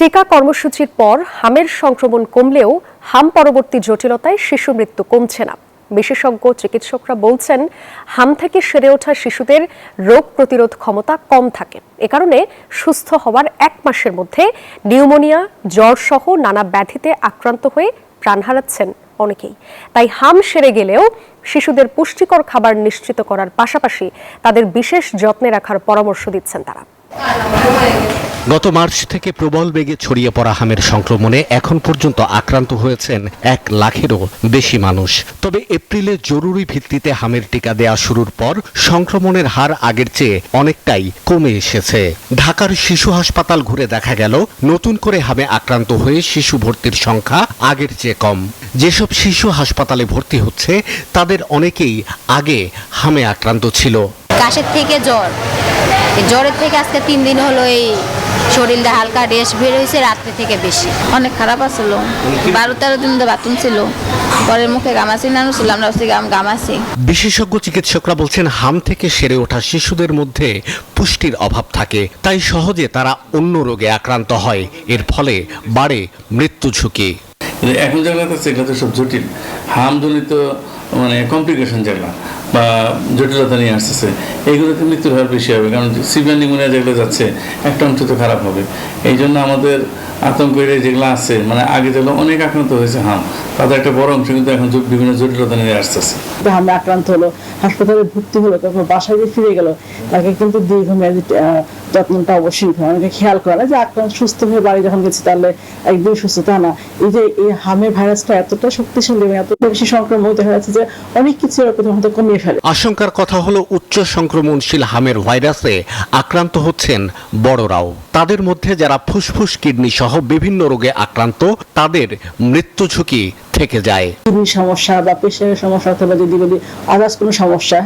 টিকা কর্মসূচির পর হামের সংক্রমণ কমলেও হাম পরবর্তী জটিলতায় শিশু মৃত্যু কমছে না। বিশেষজ্ঞ চিকিৎসকরা বলছেন, হাম থেকে সেরে ওঠা শিশুদের রোগ প্রতিরোধ ক্ষমতা কম থাকে। এ কারণে সুস্থ হওয়ার 1 মাসের মধ্যে নিউমোনিয়া, জ্বর সহ নানা ব্যাধিতে আক্রান্ত হয়ে প্রাণ হারাচ্ছেন অনেকেই। তাই হাম সেরে গেলেও শিশুদের পুষ্টিকর খাবার নিশ্চিত করার পাশাপাশি তাদের বিশেষ যত্নে রাখার পরামর্শ দিচ্ছেন তারা। গত মার্চ থেকে প্রবল বেগে ছড়িয়ে পড়া হামের সংক্রমণে এখন পর্যন্ত আক্রান্ত হয়েছেন 1 লাখেরও বেশি মানুষ। তবে এপ্রিলে জরুরি ভিত্তিতে হামের টিকা দেয়া শুরুর পর সংক্রমণের হার আগের চেয়ে অনেকটাই কমে এসেছে। ঢাকার শিশু হাসপাতাল ঘুরে দেখা গেল, নতুন করে হামে আক্রান্ত হয়ে শিশু ভর্তির সংখ্যা আগের চেয়ে কম। যেসব শিশু হাসপাতালে ভর্তি হচ্ছে তাদের অনেকেই আগে হামে আক্রান্ত ছিল। কাশের থেকে জ্বরের থেকে আজকে 3 দিন হলো এই শরীরটা হালকা রেশ বের হয়েছে, রাত্রে থেকে বেশি অনেক খারাপ আসলো। 12-13 দিন বাথরুম ছিল, পরের মুখে গামাসি নানু ছিল, আমরা গামাসি। বিশেষজ্ঞ চিকিৎসকরা বলছেন, হাম থেকে সেরে ওঠা শিশুদের মধ্যে পুষ্টির অভাব থাকে, তাই সহজে তারা অন্য রোগে আক্রান্ত হয়। এর ফলে বাড়ে মৃত্যু ঝুঁকি। এখন যেগুলো আছে এগুলো তো সব জটিল হামজনিত কমপ্লিকেশন যেগুলো বা জটিলতা নিয়ে আসতেছে, এইগুলোতে মৃত্যুর হার বেশি হবে। কারণ সিভিয়ার নিউমোনিয়া যেগুলো যাচ্ছে একটা অংশ তো খারাপ হবে। এই জন্য আমাদের আতঙ্কের যেগুলো আছে, আগে যেগুলো অনেক আক্রান্ত হয়েছে হাম, তাদের একটা বড় অংশ কিন্তু এখন বিভিন্ন জটিলতা নিয়ে আসতেছে। হামে আক্রান্ত হলো, হাসপাতালে ভর্তি হলো, তারপর বাসায় ফিরে গেল, তাকে কিন্তু দীর্ঘমেয়াদী যত্নটা অবশ্যই অনেকে খেয়াল করে না যে আক্রান্ত সুস্থ হয়ে বাড়ি যখন গেছে তাহলে একদম সুস্থ, তা না। এই যে এই হামের ভাইরাসটা এতটা শক্তিশালী এবং এতটা বেশি সংক্রমণ দেখা যাচ্ছে যে অনেক কিছু প্রথমত কমিয়ে ফেলে। আশঙ্কার কথা হলো, উচ্চ সংক্রমণশীল হামের ভাইরাসে আক্রান্ত হচ্ছেন বড়রাও। তাদের মধ্যে যারা ফুসফুস, কিডনি সহ বিভিন্ন রোগে আক্রান্ত, তাদের মৃত্যু ঝুঁকি থেকে যায়। কিডনির সমস্যা বা প্রেশারের সমস্যা অথবা যদি বলি আদার্স কোনো সমস্যা,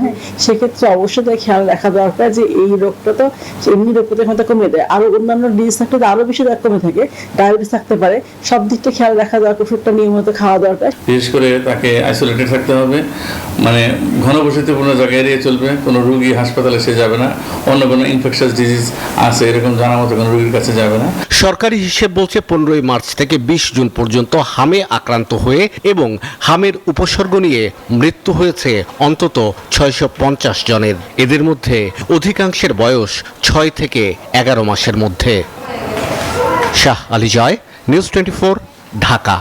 সেক্ষেত্রে অবশ্যই তাই খেয়াল রাখা দরকার যে এই রোগটা তো এমনি রোগ প্রতিরোধ কমে দেয়, আরো অন্যান্য ডিজিজ থাকলে আরো বেশি রোগ কমে থাকে, ডায়াবেটিস থাকতে পারে। সব দিকটা খেয়াল রাখা দরকার, ওষুধটা নিয়মিত খাওয়া দরকার। বিশেষ করে তাকে আইসোলেটেড থাকতে হবে, ঘনবসতিপূর্ণ জায়গায় এড়িয়ে চলবে। কোনো রোগী হাসপাতালে সে যাবে না, অন্য কোনো ইনফেকশাস ডিজিজ আছে এরকম জানা মতো কোনো রোগীর কাছে যাবে না। সরকারি হিসেব বলছে 15 মার্চ থেকে 20 জুন পর্যন্ত হামে আক্রান্ত হয়ে এবং হামের উপসর্গ নিয়ে মৃত্যু হয়েছে অন্তত 650 জনের। এদের মধ্যে অধিকাংশের বয়স 6 থেকে 11 মাসের মধ্যে। শাহ আলী জয়, নিউজ 24, ঢাকা।